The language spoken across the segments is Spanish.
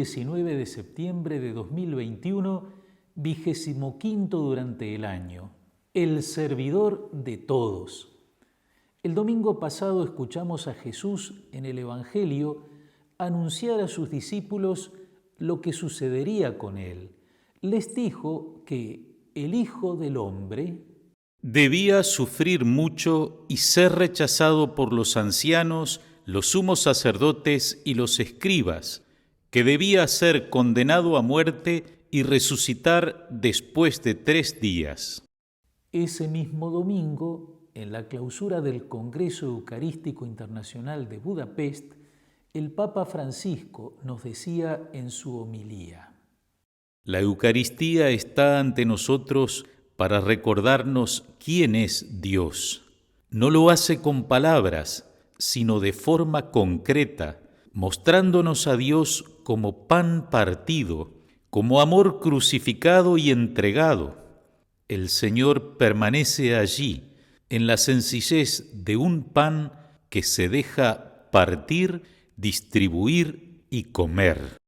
19 de septiembre de 2021, 25º durante el año, el servidor de todos. El domingo pasado escuchamos a Jesús en el Evangelio anunciar a sus discípulos lo que sucedería con él. Les dijo que el Hijo del Hombre debía sufrir mucho y ser rechazado por los ancianos, los sumos sacerdotes y los escribas, que debía ser condenado a muerte y resucitar después de 3 días. Ese mismo domingo, en la clausura del Congreso Eucarístico Internacional de Budapest, el Papa Francisco nos decía en su homilía: La Eucaristía está ante nosotros para recordarnos quién es Dios. No lo hace con palabras, sino de forma concreta, mostrándonos a Dios como pan partido, como amor crucificado y entregado. El Señor permanece allí, en la sencillez de un pan que se deja partir, distribuir y comer.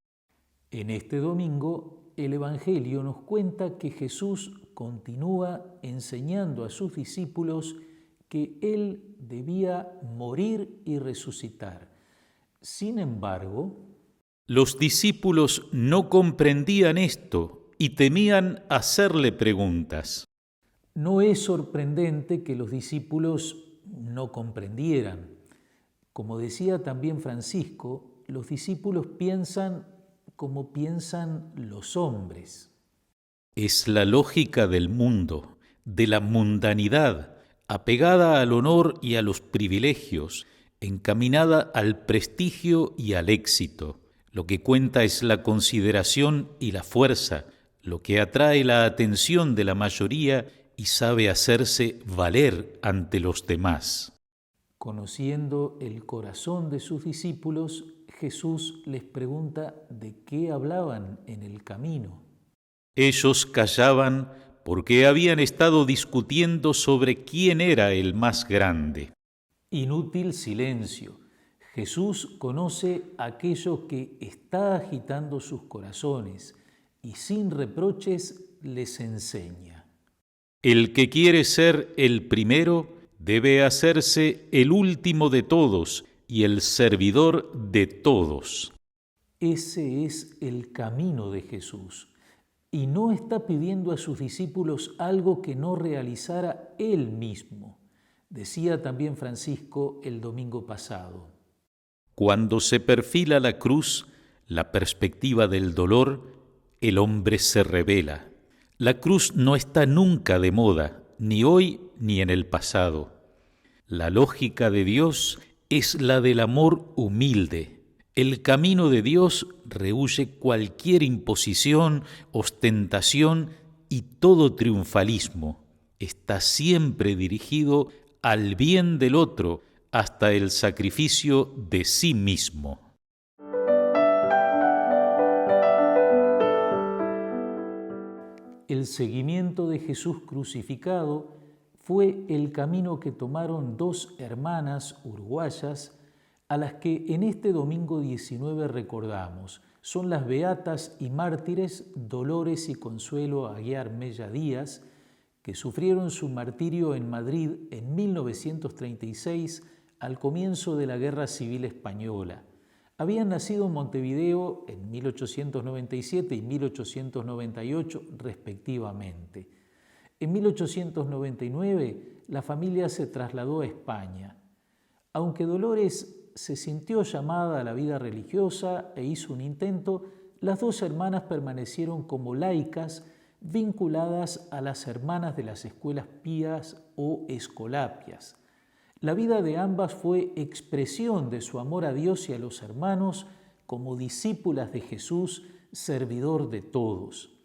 En este domingo, el Evangelio nos cuenta que Jesús continúa enseñando a sus discípulos que Él debía morir y resucitar. Sin embargo, los discípulos no comprendían esto y temían hacerle preguntas. No es sorprendente que los discípulos no comprendieran. Como decía también Francisco, los discípulos piensan como piensan los hombres. Es la lógica del mundo, de la mundanidad, apegada al honor y a los privilegios, encaminada al prestigio y al éxito. Lo que cuenta es la consideración y la fuerza, lo que atrae la atención de la mayoría y sabe hacerse valer ante los demás. Conociendo el corazón de sus discípulos, Jesús les pregunta de qué hablaban en el camino. Ellos callaban porque habían estado discutiendo sobre quién era el más grande. Inútil silencio. Jesús conoce aquello que está agitando sus corazones y sin reproches les enseña. El que quiere ser el primero debe hacerse el último de todos y el servidor de todos. Ese es el camino de Jesús y no está pidiendo a sus discípulos algo que no realizara Él mismo. Decía también Francisco el domingo pasado. Cuando se perfila la cruz, la perspectiva del dolor, el hombre se revela. La cruz no está nunca de moda, ni hoy ni en el pasado. La lógica de Dios es la del amor humilde. El camino de Dios rehúye cualquier imposición, ostentación y todo triunfalismo. Está siempre dirigido al bien del otro, hasta el sacrificio de sí mismo. El seguimiento de Jesús crucificado fue el camino que tomaron 2 hermanas uruguayas a las que en este domingo 19 recordamos. Son las beatas y mártires Dolores y Consuelo Aguiar Mella Díaz, que sufrieron su martirio en Madrid en 1936 al comienzo de la Guerra Civil Española. Habían nacido en Montevideo en 1897 y 1898 respectivamente. En 1899 la familia se trasladó a España. Aunque Dolores se sintió llamada a la vida religiosa e hizo un intento, las 2 hermanas permanecieron como laicas vinculadas a las hermanas de las escuelas pías o escolapias. La vida de ambas fue expresión de su amor a Dios y a los hermanos como discípulas de Jesús, servidor de todos.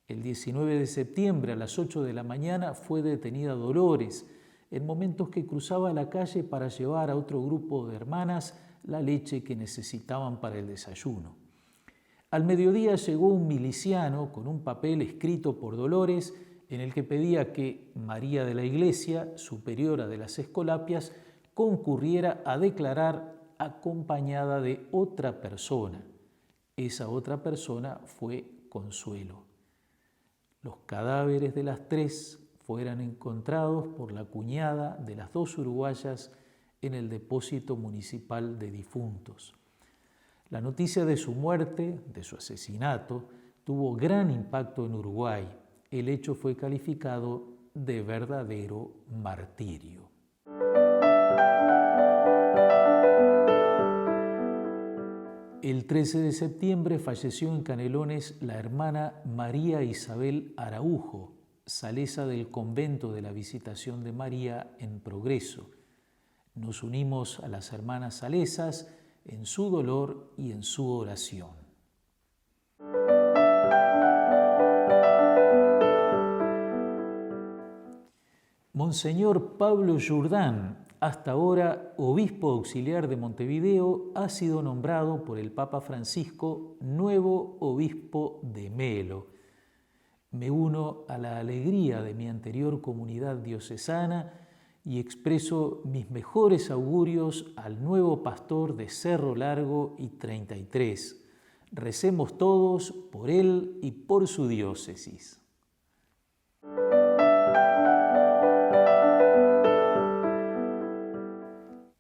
El 19 de septiembre a las 8 de la mañana fue detenida Dolores en momentos que cruzaba la calle para llevar a otro grupo de hermanas la leche que necesitaban para el desayuno. Al mediodía llegó un miliciano con un papel escrito por Dolores en el que pedía que María de la Iglesia, superiora de las Escolapias, concurriera a declarar acompañada de otra persona. Esa otra persona fue Consuelo. Los cadáveres de las tres fueron encontrados por la cuñada de las dos uruguayas en el depósito municipal de difuntos. La noticia de su muerte, de su asesinato, tuvo gran impacto en Uruguay. El hecho fue calificado de verdadero martirio. El 13 de septiembre falleció en Canelones la hermana María Isabel Araujo, salesa del convento de la Visitación de María en Progreso. Nos unimos a las hermanas salesas en su dolor y en su oración. Monseñor Pablo Jordán, hasta ahora obispo auxiliar de Montevideo, ha sido nombrado por el Papa Francisco nuevo obispo de Melo. Me uno a la alegría de mi anterior comunidad diocesana y expreso mis mejores augurios al nuevo pastor de Cerro Largo y 33. Recemos todos por él y por su diócesis.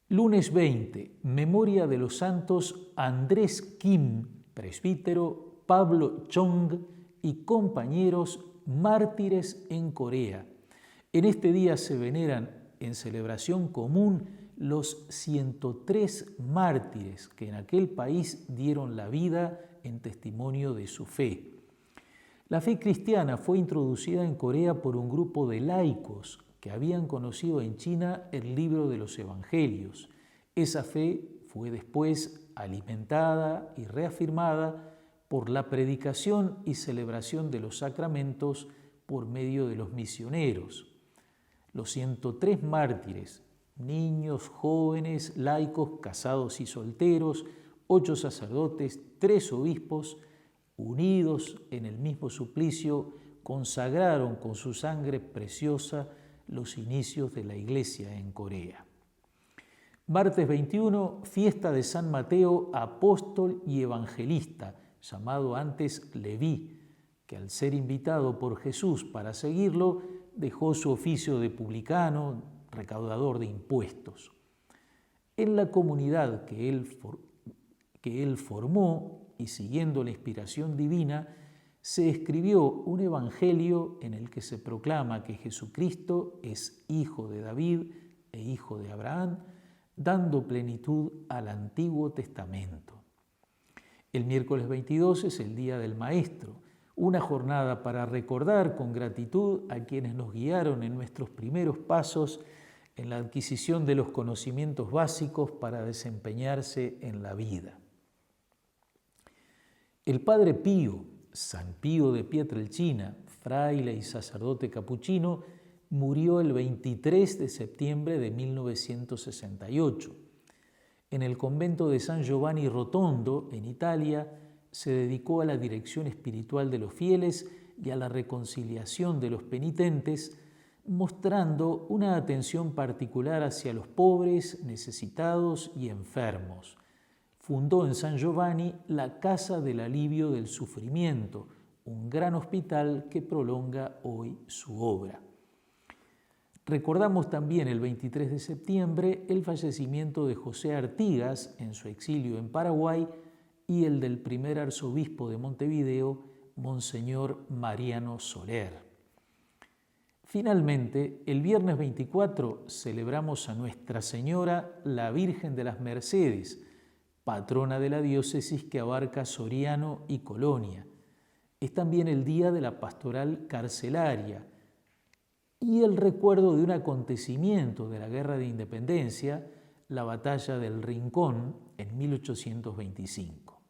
Lunes 20, memoria de los santos Andrés Kim, presbítero, Pablo Chong y compañeros mártires en Corea. En este día se veneran en celebración común los 103 mártires que en aquel país dieron la vida en testimonio de su fe. La fe cristiana fue introducida en Corea por un grupo de laicos que habían conocido en China el libro de los Evangelios. Esa fe fue después alimentada y reafirmada por la predicación y celebración de los sacramentos por medio de los misioneros. Los 103 mártires, niños, jóvenes, laicos, casados y solteros, 8 sacerdotes, 3 obispos, unidos en el mismo suplicio, consagraron con su sangre preciosa los inicios de la Iglesia en Corea. Martes 21, fiesta de San Mateo, apóstol y evangelista, llamado antes Leví, que al ser invitado por Jesús para seguirlo, dejó su oficio de publicano, recaudador de impuestos. En la comunidad que él formó y siguiendo la inspiración divina, se escribió un evangelio en el que se proclama que Jesucristo es hijo de David e hijo de Abraham, dando plenitud al Antiguo Testamento. El miércoles 22 es el Día del Maestro, una jornada para recordar con gratitud a quienes nos guiaron en nuestros primeros pasos en la adquisición de los conocimientos básicos para desempeñarse en la vida. El Padre Pío, San Pío de Pietrelcina, fraile y sacerdote capuchino, murió el 23 de septiembre de 1968. En el convento de San Giovanni Rotondo, en Italia, se dedicó a la dirección espiritual de los fieles y a la reconciliación de los penitentes, mostrando una atención particular hacia los pobres, necesitados y enfermos. Fundó en San Giovanni la Casa del Alivio del Sufrimiento, un gran hospital que prolonga hoy su obra. Recordamos también el 23 de septiembre el fallecimiento de José Artigas en su exilio en Paraguay y el del primer arzobispo de Montevideo, Monseñor Mariano Soler. Finalmente, el viernes 24 celebramos a Nuestra Señora, la Virgen de las Mercedes, patrona de la diócesis que abarca Soriano y Colonia. Es también el día de la pastoral carcelaria y el recuerdo de un acontecimiento de la Guerra de Independencia, la Batalla del Rincón en 1825.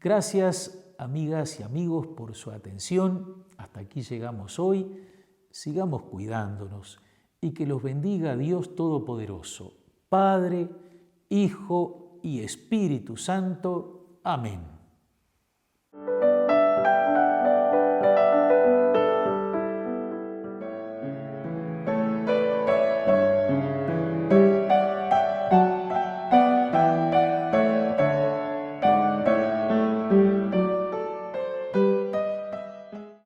Gracias, amigas y amigos, por su atención. Hasta aquí llegamos hoy. Sigamos cuidándonos y que los bendiga Dios Todopoderoso, Padre, Hijo y Espíritu Santo. Amén.